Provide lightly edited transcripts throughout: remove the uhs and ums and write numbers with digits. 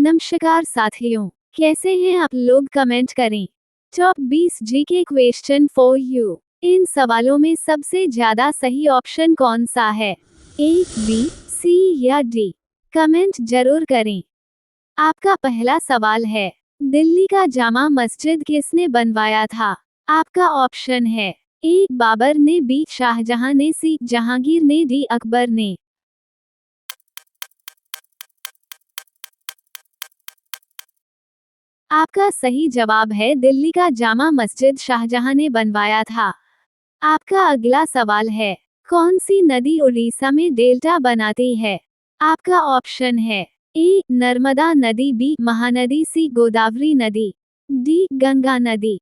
नमस्कार साथियों, कैसे हैं आप लोग? कमेंट करें। Top 20 GK question for you. इन सवालों में सबसे ज्यादा सही ऑप्शन कौन सा है? ए, बी, सी या डी? कमेंट जरूर करें। आपका पहला सवाल है, दिल्ली का जामा मस्जिद किसने बनवाया था? आपका ऑप्शन है ए, बाबर ने, बी, शाहजहां ने, सी, जहांगीर ने, डी, अकबर ने। आपका सही जवाब है दिल्ली का जामा मस्जिद शाहजहां ने बनवाया था। आपका अगला सवाल है, कौन सी नदी उड़ीसा में डेल्टा बनाती है? आपका ऑप्शन है ए, नर्मदा नदी, बी, महानदी, सी, गोदावरी नदी, डी, गंगा नदी।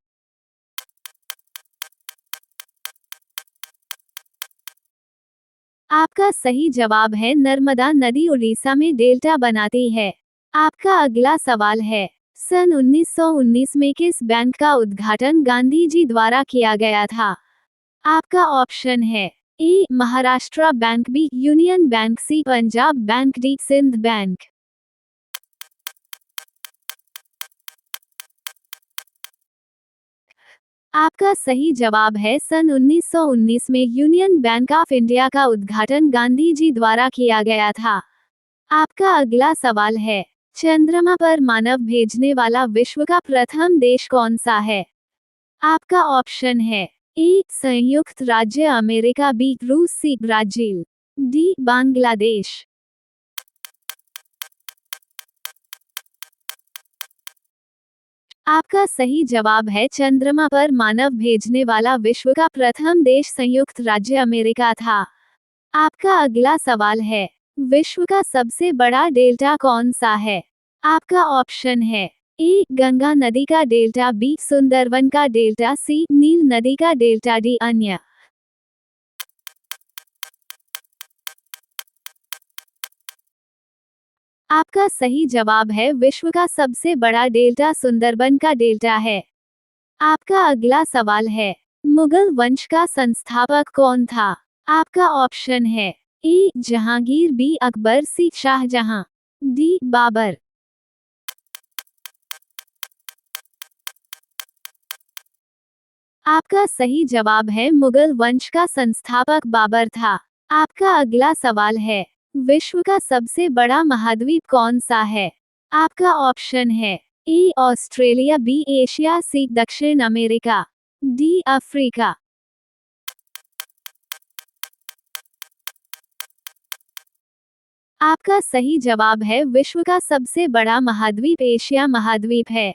आपका सही जवाब है नर्मदा नदी उड़ीसा में डेल्टा बनाती है। आपका अगला सवाल है, सन 1919 में किस बैंक का उद्घाटन गांधी जी द्वारा किया गया था? आपका ऑप्शन है A, Maharashtra bank, B, union bank, C, Punjab bank, D, Sindh bank. आपका सही जवाब है सन 1919 में यूनियन बैंक ऑफ इंडिया का उद्घाटन गांधी जी द्वारा किया गया था। आपका अगला सवाल है, चंद्रमा पर मानव भेजने वाला विश्व का प्रथम देश कौन सा है? आपका ऑप्शन है ए, संयुक्त राज्य अमेरिका, बी, रूस, सी, ब्राजील, डी, बांग्लादेश। आपका सही जवाब है चंद्रमा पर मानव भेजने वाला विश्व का प्रथम देश संयुक्त राज्य अमेरिका था। आपका अगला सवाल है, विश्व का सबसे बड़ा डेल्टा कौन सा है? आपका ऑप्शन है ए, गंगा नदी का डेल्टा, बी, सुंदरवन का डेल्टा, सी, नील नदी का डेल्टा, डी, अन्य। आपका सही जवाब है विश्व का सबसे बड़ा डेल्टा सुंदरबन का डेल्टा है। आपका अगला सवाल है, मुगल वंश का संस्थापक कौन था? आपका ऑप्शन है ए, जहांगीर, बी, अकबर, सी, शाहजहां, डी, बाबर। आपका सही जवाब है मुगल वंश का संस्थापक बाबर था। आपका अगला सवाल है, विश्व का सबसे बड़ा महाद्वीप कौन सा है? आपका ऑप्शन है ए, ऑस्ट्रेलिया, बी, एशिया, सी, दक्षिण अमेरिका, डी, अफ्रीका। आपका सही जवाब है विश्व का सबसे बड़ा महाद्वीप एशिया महाद्वीप है।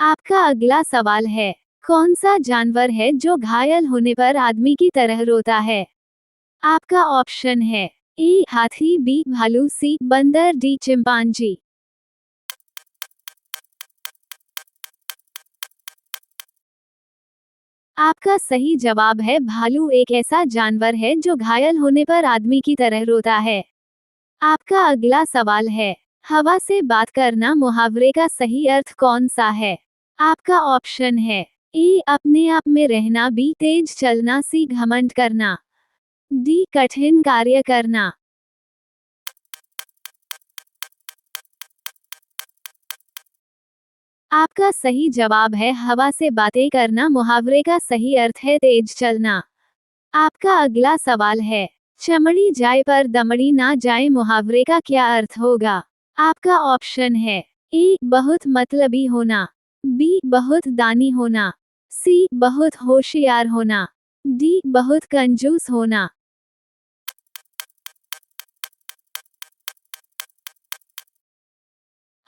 आपका अगला सवाल है, कौन सा जानवर है जो घायल होने पर आदमी की तरह रोता है? आपका ऑप्शन है ए, हाथी, बी, भालू, सी, बंदर, डी, चिंपांजी। आपका सही जवाब है भालू एक ऐसा जानवर है जो घायल होने पर आदमी की तरह रोता है। आपका अगला सवाल है, हवा से बात करना मुहावरे का सही अर्थ कौन सा है? आपका ऑप्शन है ए, अपने आप में रहना, बी, तेज चलना, सी, घमंड करना, डी, कठिन कार्य करना। आपका सही जवाब है हवा से बातें करना मुहावरे का सही अर्थ है तेज चलना। आपका अगला सवाल है, चमड़ी जाए पर दमड़ी ना जाए मुहावरे का क्या अर्थ होगा? आपका ऑप्शन है ए, बहुत मतलबी होना, बी, बहुत दानी होना, सी, बहुत होशियार होना, डी, बहुत कंजूस होना।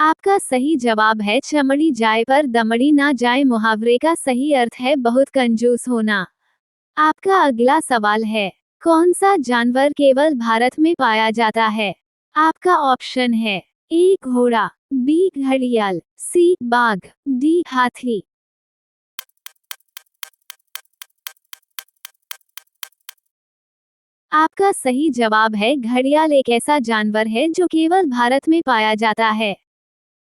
आपका सही जवाब है चमड़ी जाए पर दमड़ी ना जाए मुहावरे का सही अर्थ है बहुत कंजूस होना। आपका अगला सवाल है, कौन सा जानवर केवल भारत में पाया जाता है? आपका ऑप्शन है ए, घोड़ा, बी, घड़ियाल, सी, बाघ, डी, हाथी। आपका सही जवाब है घड़ियाल एक ऐसा जानवर है जो केवल भारत में पाया जाता है।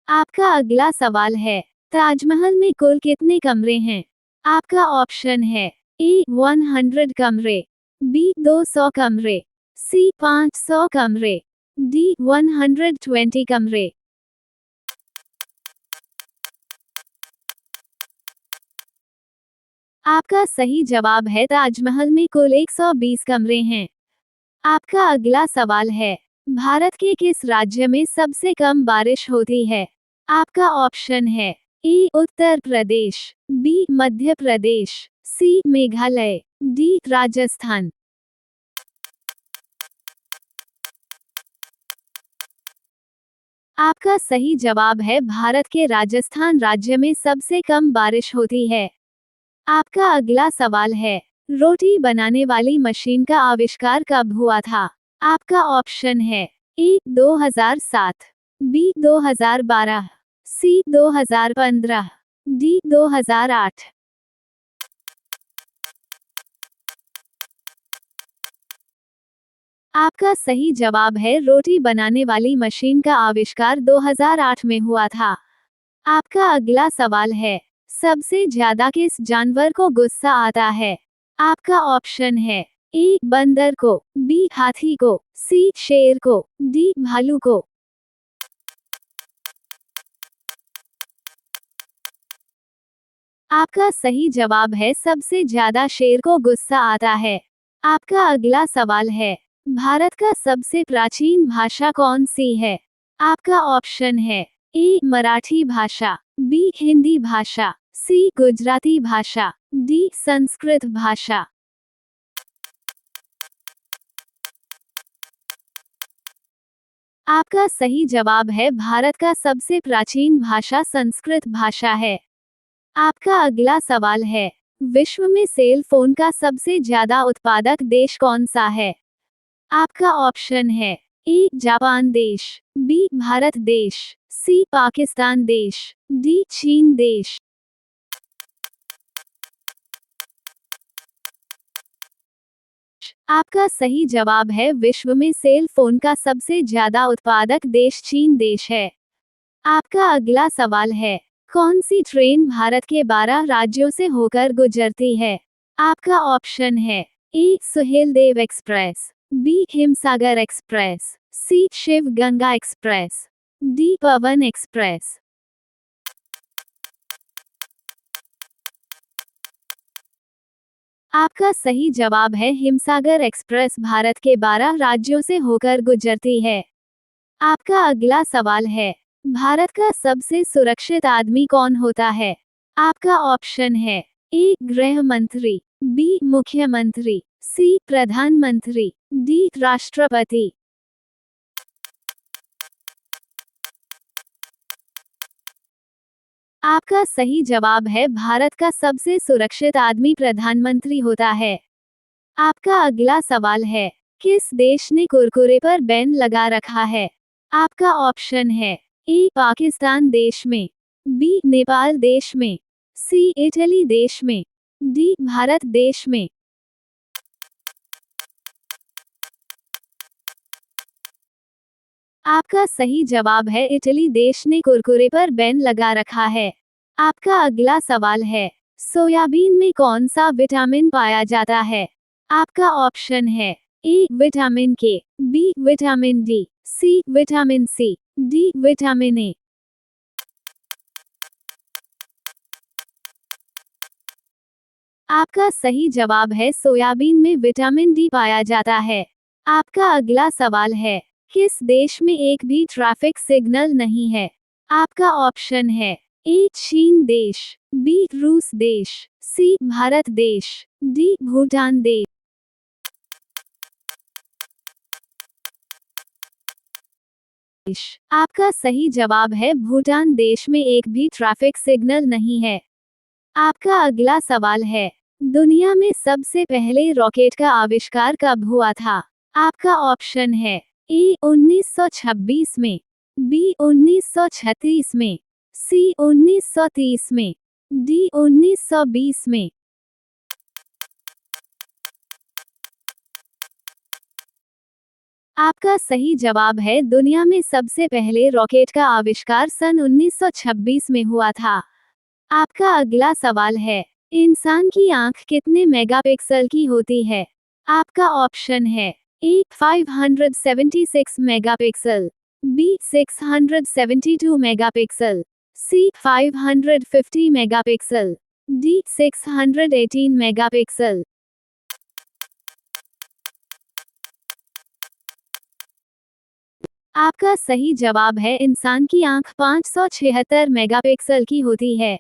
आपका अगला सवाल है, ताजमहल में कुल कितने कमरे हैं? आपका ऑप्शन है ए, 100 कमरे, बी, 200 कमरे, सी, 500 कमरे, डी, 120 कमरे। आपका सही जवाब है ताजमहल में कुल 120 कमरे हैं। आपका अगला सवाल है, भारत के किस राज्य में सबसे कम बारिश होती है? आपका ऑप्शन है ए उत्तर प्रदेश, बी मध्य प्रदेश, सी मेघालय, डी राजस्थान। आपका सही जवाब है भारत के राजस्थान राज्य में सबसे कम बारिश होती है। आपका अगला सवाल है, रोटी बनाने वाली मशीन का आविष्कार कब हुआ था? आपका ऑप्शन है ए 2007, बी 2012, सी 2015, डी 2008। आपका सही जवाब है रोटी बनाने वाली मशीन का आविष्कार 2008 में हुआ था। आपका अगला सवाल है, सबसे ज्यादा किस जानवर को गुस्सा आता है? आपका ऑप्शन है ए बंदर को, बी हाथी को, सी शेर को, डी भालू को। आपका सही जवाब है सबसे ज्यादा शेर को गुस्सा आता है। आपका अगला सवाल है, भारत का सबसे प्राचीन भाषा कौन सी है? आपका ऑप्शन है ए मराठी भाषा, बी हिंदी भाषा, सी गुजराती भाषा, डी संस्कृत भाषा। आपका सही जवाब है भारत का सबसे प्राचीन भाषा संस्कृत भाषा है। आपका अगला सवाल है, विश्व में सेल फोन का सबसे ज्यादा उत्पादक देश कौन सा है? आपका ऑप्शन है ए जापान देश, बी भारत देश, सी पाकिस्तान देश, डी चीन देश। आपका सही जवाब है विश्व में सेल फोन का सबसे ज्यादा उत्पादक देश चीन देश है। आपका अगला सवाल है, कौन सी ट्रेन भारत के 12 राज्यों से होकर गुजरती है? आपका ऑप्शन है A Suheldev express, B Himsagar express, C Shiv Ganga express, D Pawan express. आपका सही जवाब है हिमसागर एक्सप्रेस भारत के 12 राज्यों से होकर गुजरती है। आपका अगला सवाल है, भारत का सबसे सुरक्षित आदमी कौन होता है? आपका ऑप्शन है ए गृह मंत्री, बी मुख्यमंत्री, सी प्रधानमंत्री, डी राष्ट्रपति। आपका सही जवाब है भारत का सबसे सुरक्षित आदमी प्रधानमंत्री होता है। आपका अगला सवाल है, किस देश ने कुरकुरे पर बैन लगा रखा है? आपका ऑप्शन है ए पाकिस्तान देश में, बी नेपाल देश में, सी इटली देश में, डी भारत देश में। आपका सही जवाब है इटली देश ने कुरकुरे पर बैन लगा रखा है। आपका अगला सवाल है, सोयाबीन में कौन सा विटामिन पाया जाता है? आपका ऑप्शन है A vitamin K, B vitamin D, C vitamin C, D vitamin A. आपका सही जवाब है सोयाबीन में विटामिन डी पाया जाता है। आपका अगला सवाल है, किस देश में एक भी ट्रैफिक सिग्नल नहीं है? आपका ऑप्शन है ए चीन देश, बी रूस देश, सी भारत देश, डी भूटान देश। आपका सही जवाब है भूटान देश में एक भी ट्रैफिक सिग्नल नहीं है। आपका अगला सवाल है, दुनिया में सबसे पहले रॉकेट का आविष्कार कब हुआ था? आपका ऑप्शन है ए 1926 में, बी 1936 में, सी 1930 में, डी 1920 में। आपका सही जवाब है दुनिया में सबसे पहले रॉकेट का आविष्कार सन 1926 में हुआ था। आपका अगला सवाल है, इंसान की आंख कितने मेगापिक्सल की होती है? आपका ऑप्शन है ए 576 मेगापिक्सल, बी 672 मेगापिक्सल, सी 550 मेगापिक्सल, डी 618 मेगापिक्सल। आपका सही जवाब है इंसान की आंख 576 मेगापिक्सल की होती है।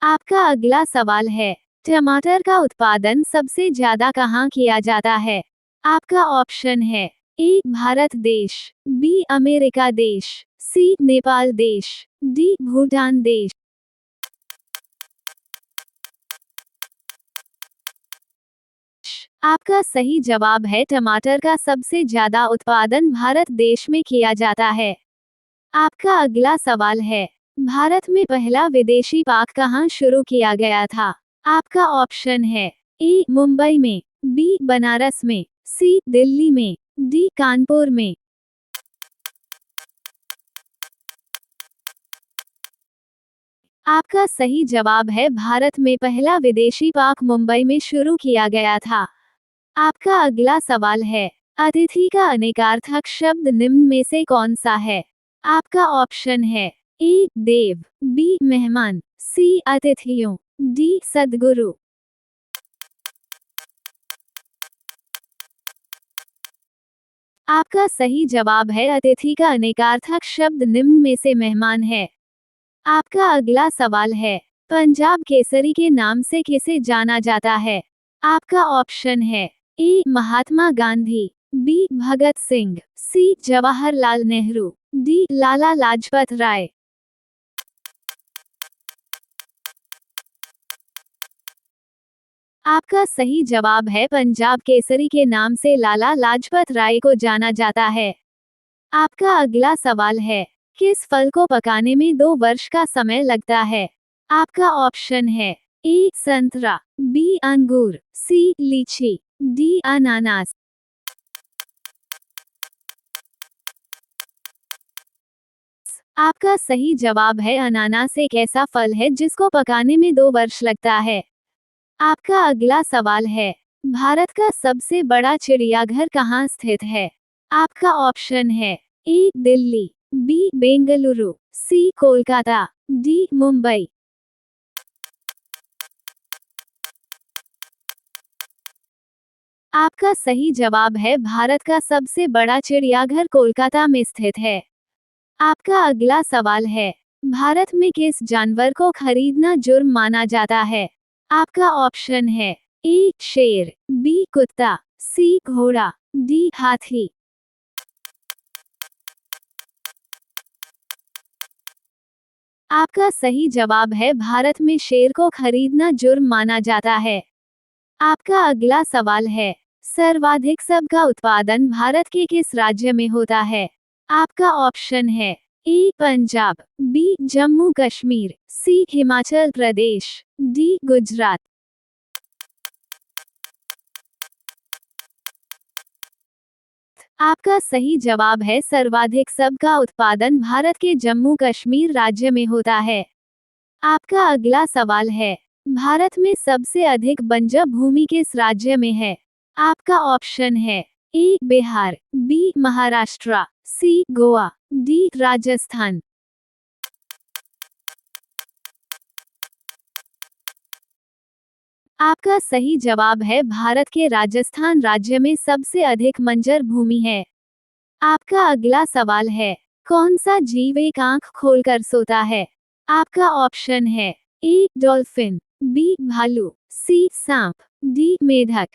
आपका अगला सवाल है, टमाटर का उत्पादन सबसे ज्यादा कहाँ किया जाता है? आपका ऑप्शन है, ए भारत देश, बी अमेरिका देश, सी नेपाल देश, डी भूटान देश। आपका सही जवाब है टमाटर का सबसे ज्यादा उत्पादन भारत देश में किया जाता है। आपका अगला सवाल है, भारत में पहला विदेशी पाक कहाँ शुरू किया गया था? आपका ऑप्शन है, ए मुंबई में, बी बनारस में, सी दिल्ली में, डी कानपुर में। आपका सही जवाब है भारत में पहला विदेशी पाक मुंबई में शुरू किया गया था। आपका अगला सवाल है, अतिथि का अनेकार्थक शब्द निम्न में से कौन सा है? आपका ऑप्शन है, ए देव, बी मेहमान, सी अतिथियों, डी सद्गुरु। आपका सही जवाब है अतिथि का अनेकार्थक शब्द निम्न में से मेहमान है। आपका अगला सवाल है, पंजाब केसरी के नाम से किसे जाना जाता है? आपका ऑप्शन है, ए महात्मा गांधी, बी भगत सिंह, सी जवाहरलाल नेहरू, डी लाला लाजपत राय। आपका सही जवाब है पंजाब केसरी के नाम से लाला लाजपत राय को जाना जाता है। आपका अगला सवाल है, किस फल को पकाने में 2 वर्ष का समय लगता है? आपका ऑप्शन है, ए संतरा, बी अंगूर, सी लीची, डी अनानास। आपका सही जवाब है अनानास एक ऐसा फल है जिसको पकाने में 2 वर्ष लगता है। आपका अगला सवाल है, भारत का सबसे बड़ा चिड़ियाघर कहाँ स्थित है? आपका ऑप्शन है, ए दिल्ली, बी बेंगलुरु, सी कोलकाता, डी मुंबई। आपका सही जवाब है भारत का सबसे बड़ा चिड़ियाघर कोलकाता में स्थित है। आपका अगला सवाल है, भारत में किस जानवर को खरीदना जुर्म माना जाता है? आपका ऑप्शन है, ए शेर, बी कुत्ता, सी घोड़ा, डी हाथी। आपका सही जवाब है भारत में शेर को खरीदना जुर्म माना जाता है। आपका अगला सवाल है, सर्वाधिक सब का उत्पादन भारत के किस राज्य में होता है? आपका ऑप्शन है, ए पंजाब, बी जम्मू कश्मीर, सी हिमाचल प्रदेश, डी गुजरात। आपका सही जवाब है सर्वाधिक सब का उत्पादन भारत के जम्मू कश्मीर राज्य में होता है। आपका अगला सवाल है, भारत में सबसे अधिक बंजर भूमि किस राज्य में है? आपका ऑप्शन है, ए बिहार, बी महाराष्ट्र, सी गोवा, डी राजस्थान। आपका सही जवाब है भारत के राजस्थान राज्य में सबसे अधिक बंजर भूमि है। आपका अगला सवाल है, कौन सा जीव एक आंख खोलकर सोता है? आपका ऑप्शन है, ए डॉल्फिन, बी भालू, सी सांप, डी मेढक।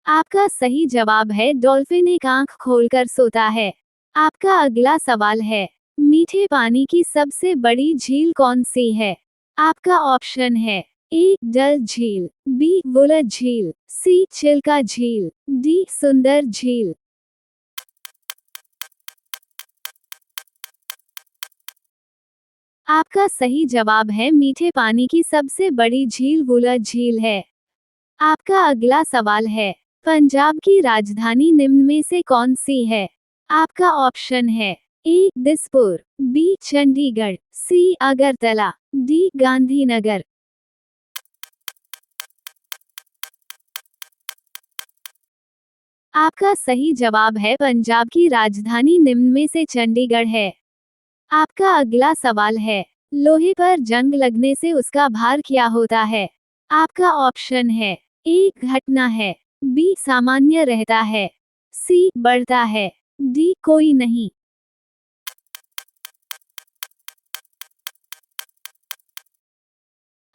आपका सही जवाब है डॉल्फिन एक आंख खोलकर सोता है। आपका अगला सवाल है, मीठे पानी की सबसे बड़ी झील कौन सी है? आपका ऑप्शन है, ए डल झील, बी वुलर झील, सी चिल्का झील, डी सुंदर झील। आपका सही जवाब है मीठे पानी की सबसे बड़ी झील वुलर झील है। आपका अगला सवाल है, पंजाब की राजधानी निम्न में से कौन सी है? आपका ऑप्शन है, ए दिसपुर, बी चंडीगढ़, सी अगरतला, डी गांधीनगर। आपका सही जवाब है पंजाब की राजधानी निम्न में से चंडीगढ़ है। आपका अगला सवाल है, लोहे पर जंग लगने से उसका भार क्या होता है? आपका ऑप्शन है, ए घटना है, बी सामान्य रहता है, सी बढ़ता है, डी कोई नहीं।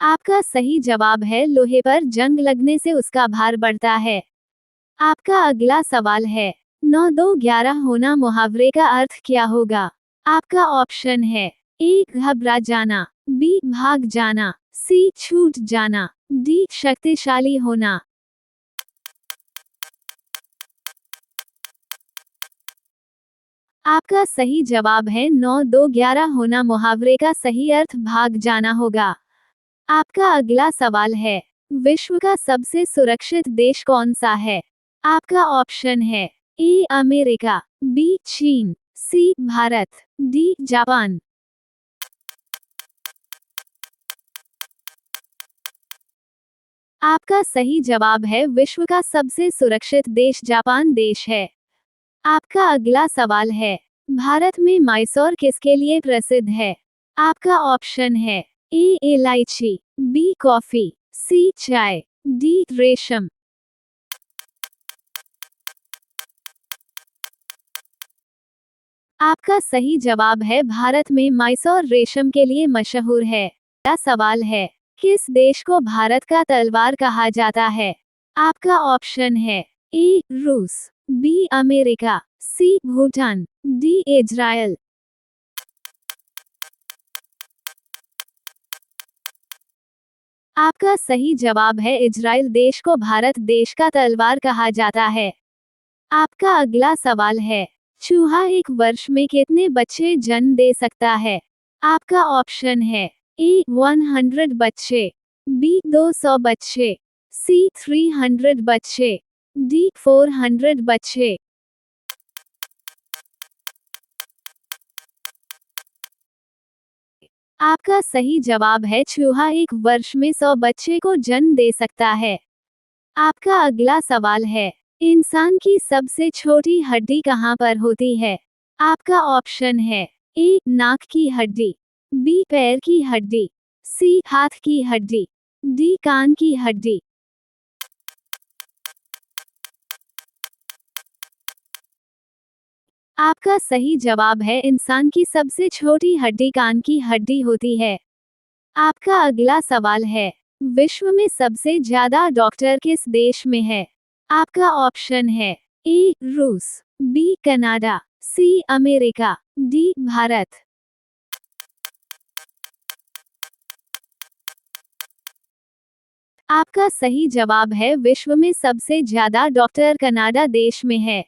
आपका सही जवाब है, लोहे पर जंग लगने से उसका भार बढ़ता है। आपका अगला सवाल है, 9-2-11 होना मुहावरे का अर्थ क्या होगा? आपका ऑप्शन है, ए घबरा जाना, बी भाग जाना, सी छूट जाना, डी शक्तिशाली होना। आपका सही जवाब है, 9-2-11 होना मुहावरे का सही अर्थ भाग जाना होगा। आपका अगला सवाल है, विश्व का सबसे सुरक्षित देश कौन सा है? आपका ऑप्शन है, ए अमेरिका, बी चीन, सी भारत, डी जापान। आपका सही जवाब है, विश्व का सबसे सुरक्षित देश जापान देश है। आपका अगला सवाल है, भारत में मैसूर किसके लिए प्रसिद्ध है? आपका ऑप्शन है, ए इलायची, बी कॉफी, सी चाय, डी रेशम। आपका सही जवाब है, भारत में मैसूर रेशम के लिए मशहूर है। अगला सवाल है, किस देश को भारत का तलवार कहा जाता है? आपका ऑप्शन है, ए रूस, बी अमेरिका, सी भूटान, डी इजराइल। आपका सही जवाब है, इजराइल देश को भारत देश का तलवार कहा जाता है। आपका अगला सवाल है, चूहा एक वर्ष में कितने बच्चे जन्म दे सकता है? आपका ऑप्शन है, ए 100 बच्चे, बी 200 बच्चे, सी 300 बच्चे, डी 400 बच्चे। आपका सही जवाब है, चूहा एक वर्ष में 100 बच्चे को जन्म दे सकता है। आपका अगला सवाल है, इंसान की सबसे छोटी हड्डी कहाँ पर होती है? आपका ऑप्शन है, ए नाक की हड्डी, बी पैर की हड्डी, सी हाथ की हड्डी, डी कान की हड्डी। आपका सही जवाब है, इंसान की सबसे छोटी हड्डी कान की हड्डी होती है। आपका अगला सवाल है, विश्व में सबसे ज्यादा डॉक्टर किस देश में है? आपका ऑप्शन है, ए रूस, B Canada, C America, D Bharat. आपका सही जवाब है, विश्व में सबसे ज्यादा डॉक्टर कनाडा देश में है।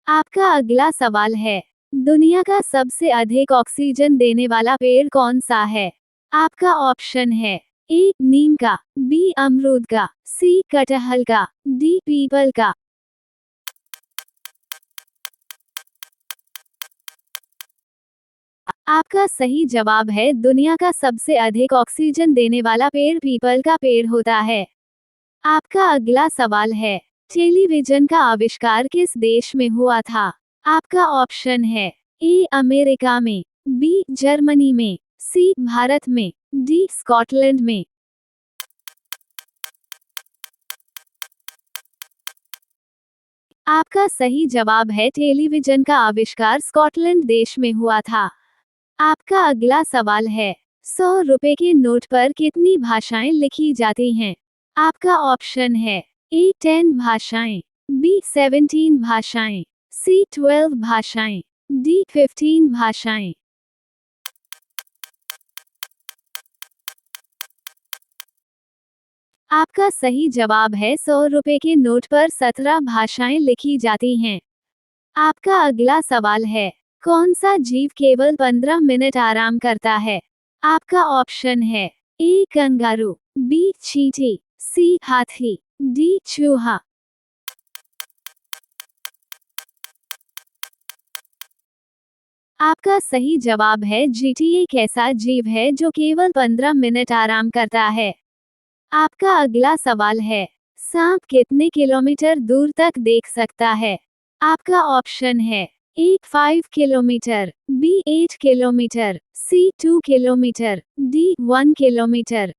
आपका अगला सवाल है, दुनिया का सबसे अधिक ऑक्सीजन देने वाला पेड़ कौन सा है? आपका ऑप्शन है, ए नीम का, बी अमरूद का, सी कटहल का, डी पीपल का। आपका सही जवाब है, दुनिया का सबसे अधिक ऑक्सीजन देने वाला पेड़ पीपल का पेड़ होता है। आपका अगला सवाल है, टेलीविजन का आविष्कार किस देश में हुआ था? आपका ऑप्शन है, ए अमेरिका में, बी जर्मनी में, सी भारत में, डी स्कॉटलैंड में। आपका सही जवाब है, टेलीविजन का आविष्कार स्कॉटलैंड देश में हुआ था। आपका अगला सवाल है, 100 रुपए के नोट पर कितनी भाषाएं लिखी जाती हैं? आपका ऑप्शन है, ए 10 भाषाएं, बी 17 भाषाएं, सी 12 भाषाएं, डी 15 भाषाएं। आपका सही जवाब है, 100 रुपए के नोट पर 17 भाषाएं लिखी जाती हैं। आपका अगला सवाल है, कौन सा जीव केवल 15 मिनट आराम करता है? आपका ऑप्शन है, ए कंगारू, बी चींटी, सी हाथी, डी चूहा। आपका सही जवाब है, चींटी एक ऐसा जीव है जो केवल 15 मिनट आराम करता है। आपका अगला सवाल है, सांप कितने किलोमीटर दूर तक देख सकता है? आपका ऑप्शन है, ए 5 किलोमीटर, बी 8 किलोमीटर, सी 2 किलोमीटर, डी 1 किलोमीटर।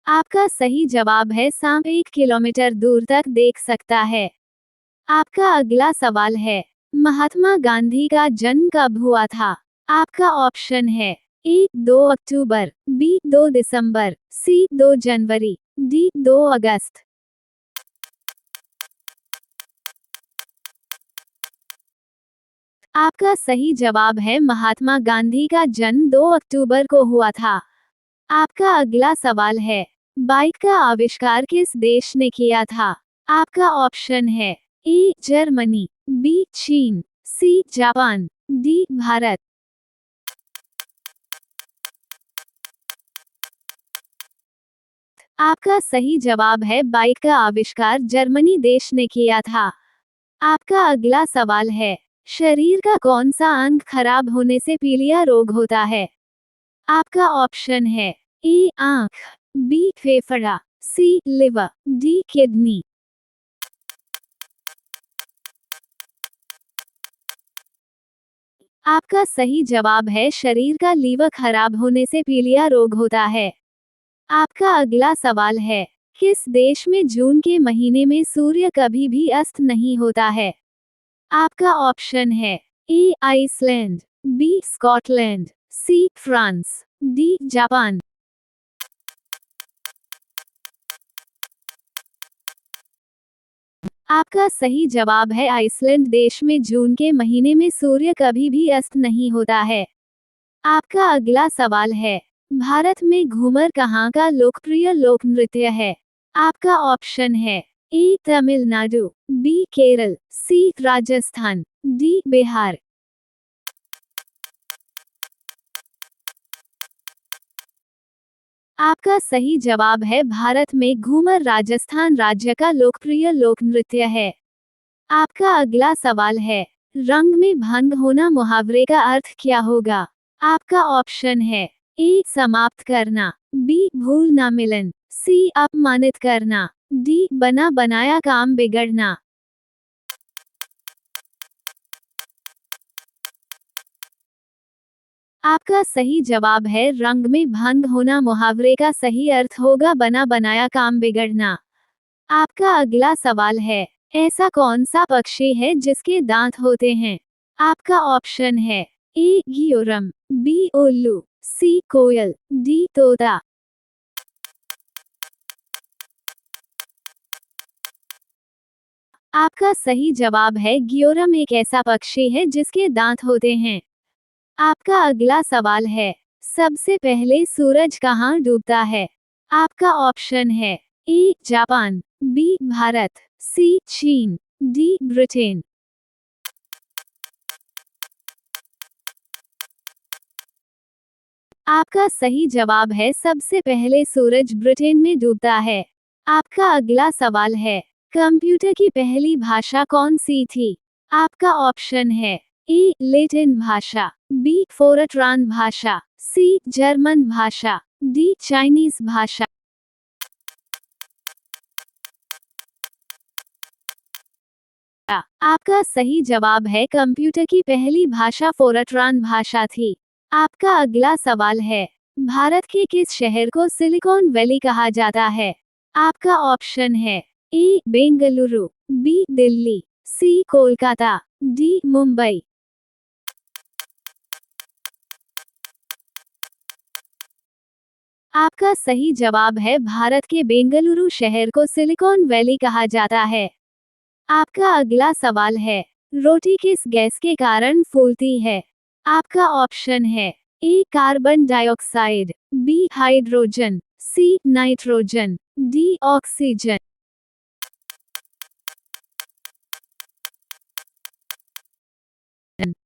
आपका सही जवाब है सांप 1 किलोमीटर दूर तक देख सकता है। आपका अगला सवाल है, महात्मा गांधी का जन्म कब हुआ था? आपका ऑप्शन है ए 2 अक्टूबर, बी 2 दिसंबर, सी 2 जनवरी, डी 2 अगस्त। आपका सही जवाब है महात्मा गांधी का जन्म 2 अक्टूबर को हुआ था। आपका अगला सवाल है, बाइक का आविष्कार किस देश ने किया था? आपका ऑप्शन है ए जर्मनी, बी चीन, सी जापान, डी भारत। आपका सही जवाब है बाइक का आविष्कार जर्मनी देश ने किया था। आपका अगला सवाल है, शरीर का कौन सा अंग खराब होने से पीलिया रोग होता है? आपका ऑप्शन है ए आंख, बी फेफड़ा, सी लिवर, डी किडनी। आपका सही जवाब है शरीर का लीवर खराब होने से पीलिया रोग होता है। आपका अगला सवाल है, किस देश में जून के महीने में सूर्य कभी भी अस्त नहीं होता है? आपका ऑप्शन है A Iceland, B Scotland, C France, D Japan. आपका सही जवाब है आइसलैंड देश में जून के महीने में सूर्य कभी भी अस्त नहीं होता है। आपका अगला सवाल है, भारत में घूमर कहाँ का लोकप्रिय लोक नृत्य है? आपका ऑप्शन है ए तमिलनाडु, बी केरल, सी राजस्थान, डी बिहार। आपका सही जवाब है भारत में घूमर राजस्थान राज्य का लोकप्रिय लोक नृत्य है। आपका अगला सवाल है, रंग में भंग होना मुहावरे का अर्थ क्या होगा? आपका ऑप्शन है ए समाप्त करना, बी भूल ना मिलन, सी अपमानित करना, डी बना बनाया काम बिगड़ना। आपका सही जवाब है रंग में भंग होना मुहावरे का सही अर्थ होगा बना बनाया काम बिगड़ना। आपका अगला सवाल है, ऐसा कौन सा पक्षी है जिसके दांत होते हैं? आपका ऑप्शन है ए घियोरम, बी उल्लू, सी कोयल, डी तोता। आपका सही जवाब है घियोरम एक ऐसा पक्षी है जिसके दांत होते हैं। आपका अगला सवाल है, सबसे पहले सूरज कहाँ डूबता है? आपका ऑप्शन है ए जापान, बी भारत, सी चीन, डी ब्रिटेन। आपका सही जवाब है सबसे पहले सूरज ब्रिटेन में डूबता है। आपका अगला सवाल है, कंप्यूटर की पहली भाषा कौन सी थी? आपका ऑप्शन है ए लैटिन भाषा, बी फोरट्रान भाषा, सी जर्मन भाषा, डी चाइनीज भाषा। आपका सही जवाब है कंप्यूटर की पहली भाषा फोरट्रान भाषा थी। आपका अगला सवाल है, भारत के किस शहर को सिलिकॉन वैली कहा जाता है? आपका ऑप्शन है ए बेंगलुरु, बी दिल्ली, सी कोलकाता, डी मुंबई। आपका सही जवाब है भारत के बेंगलुरु शहर को सिलिकॉन वैली कहा जाता है। आपका अगला सवाल है, रोटी किस गैस के कारण फूलती है? आपका ऑप्शन है A carbon dioxide, B hydrogen, C nitrogen, D oxygen.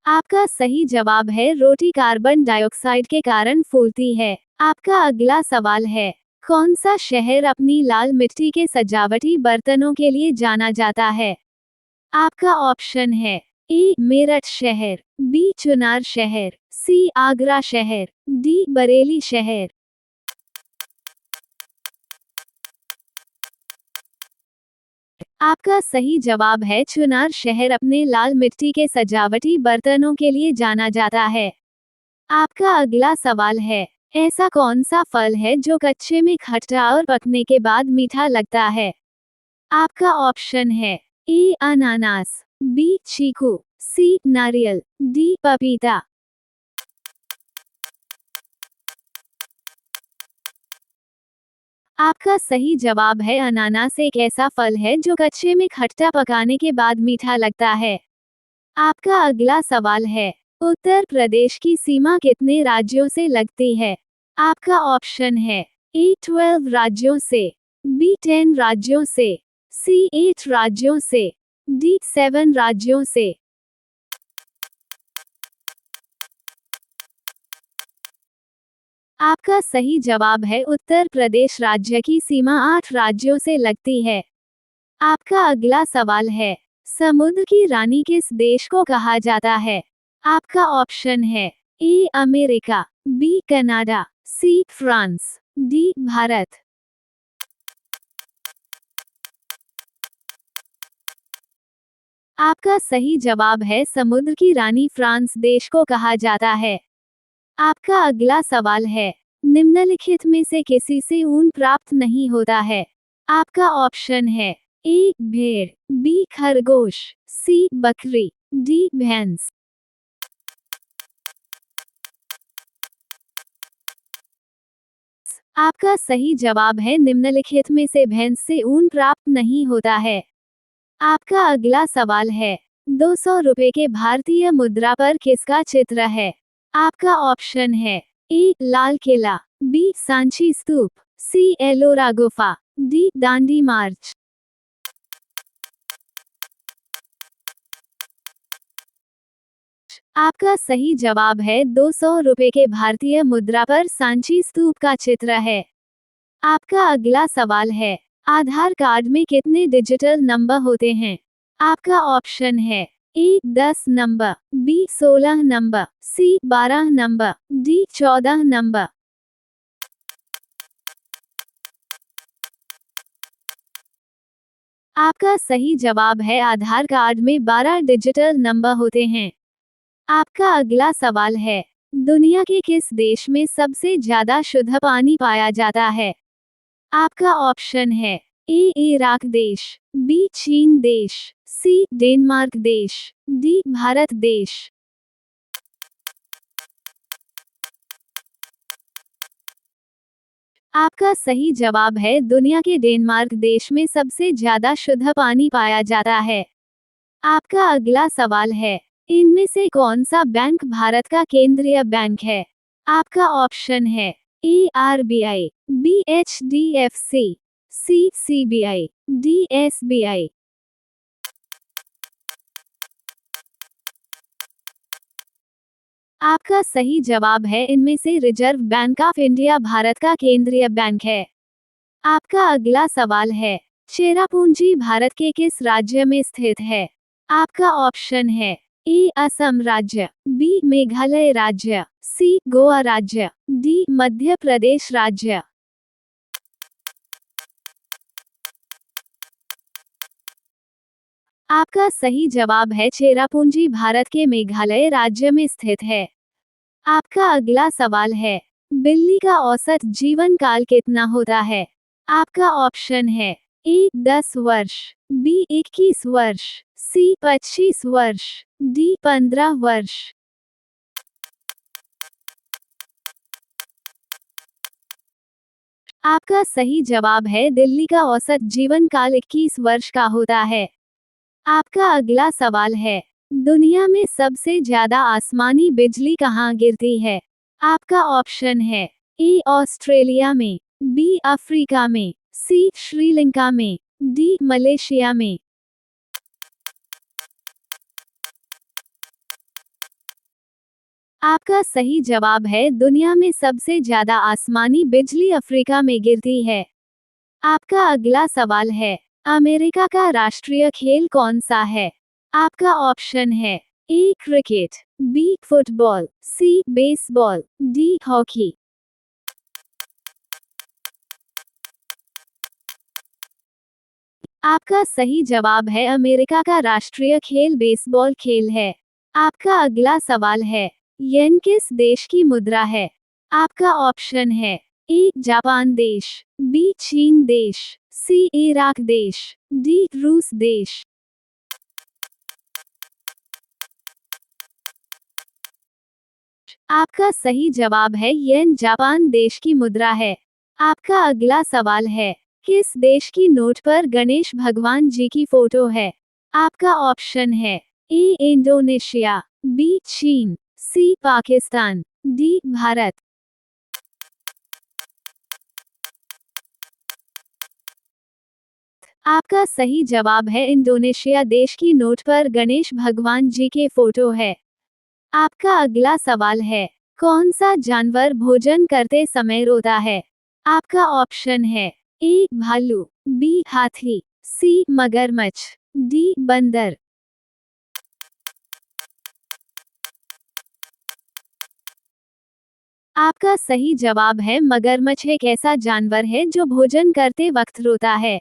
आपका सही जवाब है रोटी कार्बन डाइऑक्साइड के कारण फूलती है। आपका अगला सवाल है, कौन सा शहर अपनी लाल मिट्टी के सजावटी बर्तनों के लिए जाना जाता है? आपका ऑप्शन है ए मेरठ शहर, बी चुनार शहर, सी आगरा शहर, डी बरेली शहर। आपका सही जवाब है चुनार शहर अपने लाल मिट्टी के सजावटी बर्तनों के लिए जाना जाता है। आपका अगला सवाल है, ऐसा कौन सा फल है जो कच्चे में खट्टा और पकने के बाद मीठा लगता है? आपका ऑप्शन है ए अनानास, बी चीकू, सी नारियल, डी पपीता। आपका सही जवाब है अनानास एक ऐसा फल है जो कच्चे में खट्टा पकाने के बाद मीठा लगता है। आपका अगला सवाल है, उत्तर प्रदेश की सीमा कितने राज्यों से लगती है? आपका ऑप्शन है ए 12 राज्यों से, बी 10 राज्यों से, सी 8 राज्यों से, डी 7 राज्यों से। आपका सही जवाब है उत्तर प्रदेश राज्य की सीमा 8 राज्यों से लगती है। आपका अगला सवाल है, समुद्र की रानी किस देश को कहा जाता है? आपका ऑप्शन है A America, B Canada, C France, D Bharat. आपका सही जवाब है समुद्र की रानी फ्रांस देश को कहा जाता है। आपका अगला सवाल है, निम्नलिखित में से किसी से ऊन प्राप्त नहीं होता है? आपका ऑप्शन है ए भेड़, बी खरगोश, सी बकरी, डी भैंस। आपका सही जवाब है निम्नलिखित में से भैंस से ऊन प्राप्त नहीं होता है। आपका अगला सवाल है, 200 रुपए के भारतीय मुद्रा पर किसका चित्र है? आपका ऑप्शन है ए लाल किला, बी सांची स्तूप, सी एलोरा गुफा, डी दांडी मार्च। आपका सही जवाब है 200 रुपए के भारतीय मुद्रा पर सांची स्तूप का चित्र है। आपका अगला सवाल है, आधार कार्ड में कितने डिजिटल नंबर होते हैं? आपका ऑप्शन है ए 10 नंबर, बी 16 नंबर, सी 12 नंबर, डी 14 नंबर। आपका सही जवाब है आधार कार्ड में 12 डिजिटल नंबर होते हैं। आपका अगला सवाल है, दुनिया के किस देश में सबसे ज्यादा शुद्ध पानी पाया जाता है? आपका ऑप्शन है ए इराक देश, बी चीन देश, सी डेनमार्क देश, डी भारत देश। आपका सही जवाब है दुनिया के डेनमार्क देश में सबसे ज्यादा शुद्ध पानी पाया जाता है। आपका अगला सवाल है, इनमें से कौन सा बैंक भारत का केंद्रीय बैंक है? आपका ऑप्शन है ए आरबीआई, बी एचडीएफसी, सी सीबीआई, डी एसबीआई। आपका सही जवाब है इनमें से reserve bank of India Bharat का केंद्रीय बैंक है। आपका अगला सवाल है, चेरापूंजी भारत के किस राज्य में स्थित है? आपका ऑप्शन है ए असम राज्य, बी मेघालय राज्य, सी गोवा राज्य, डी मध्य प्रदेश राज्य। आपका सही जवाब है चेरापूंजी भारत के मेघालय राज्य में स्थित है। आपका अगला सवाल है, बिल्ली का औसत जीवन काल कितना होता है? आपका ऑप्शन है ए 10 वर्ष, बी 21 वर्ष, सी 25 वर्ष, डी 15 वर्ष। आपका सही जवाब है दिल्ली का औसत जीवन काल 21 वर्ष का होता है। आपका अगला सवाल है, दुनिया में सबसे ज्यादा आसमानी बिजली कहाँ गिरती है? आपका ऑप्शन है ए ऑस्ट्रेलिया में, बी अफ्रीका में, सी श्रीलंका में, डी मलेशिया में। आपका सही जवाब है दुनिया में सबसे ज्यादा आसमानी बिजली अफ्रीका में गिरती है। आपका अगला सवाल है, अमेरिका का राष्ट्रीय खेल कौन सा है? आपका ऑप्शन है ए क्रिकेट, बी फुटबॉल, सी बेसबॉल, डी हॉकी। आपका सही जवाब है अमेरिका का राष्ट्रीय खेल बेसबॉल खेल है। आपका अगला सवाल है, येन किस देश की मुद्रा है? आपका ऑप्शन है ए जापान देश, बी चीन देश, सी इराक देश, डी रूस देश। आपका सही जवाब है येन जापान देश की मुद्रा है। आपका अगला सवाल है, किस देश की नोट पर गणेश भगवान जी की फोटो है? आपका ऑप्शन है ए इंडोनेशिया, बी चीन, सी पाकिस्तान, डी भारत। आपका सही जवाब है इंडोनेशिया देश की नोट पर गणेश भगवान जी के फोटो है। आपका अगला सवाल है, कौन सा जानवर भोजन करते समय रोता है? आपका ऑप्शन है ए भालू, बी हाथी, सी मगरमच्छ, डी बंदर। आपका सही जवाब है मगरमच्छ एक ऐसा जानवर है जो भोजन करते वक्त रोता है।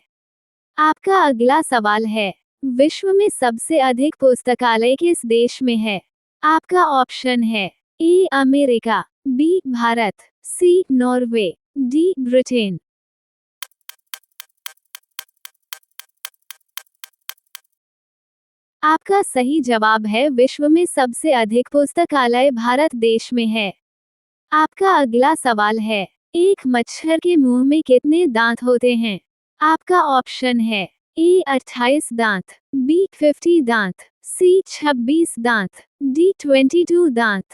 आपका अगला सवाल है, विश्व में सबसे अधिक पुस्तकालय किस देश में है? आपका ऑप्शन है A America, B Bharat, C Norway, D Britain. आपका सही जवाब है विश्व में सबसे अधिक पुस्तकालय भारत देश में है। आपका अगला सवाल है, एक मच्छर के मुंह में कितने दांत होते हैं? आपका ऑप्शन है ए 28 दांत, बी 50 दांत, सी 26 दांत, डी 22 दांत।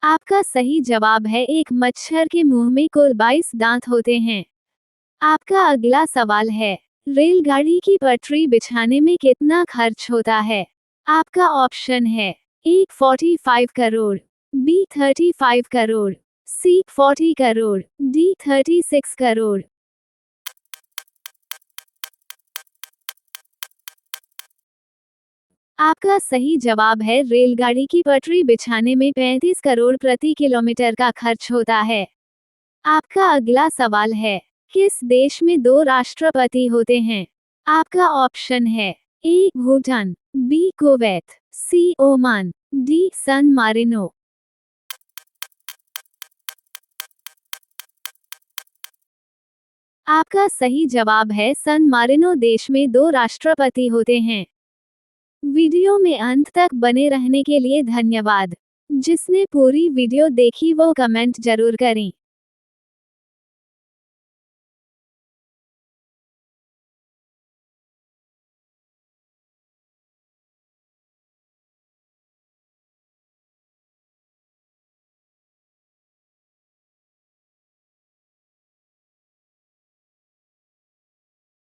आपका सही जवाब है एक मच्छर के मुंह में कुल 22 दांत होते हैं। आपका अगला सवाल है, रेलगाड़ी की पटरी बिछाने में कितना खर्च होता है? आपका ऑप्शन है ए 45 करोड़, बी 35 करोड़, सी 40 करोड़, डी 36 करोड़। आपका सही जवाब है रेलगाड़ी की पटरी बिछाने में 35 करोड़ प्रति किलोमीटर का खर्च होता है। आपका अगला सवाल है, किस देश में 2 राष्ट्रपति होते हैं? आपका ऑप्शन है ए भूटान, बी कुवैत, सी ओमान, डी सन मारिनो। आपका सही जवाब है सन मारिनो देश में 2 राष्ट्रपति होते हैं। वीडियो में अंत तक बने रहने के लिए धन्यवाद। जिसने पूरी वीडियो देखी वो कमेंट जरूर करें।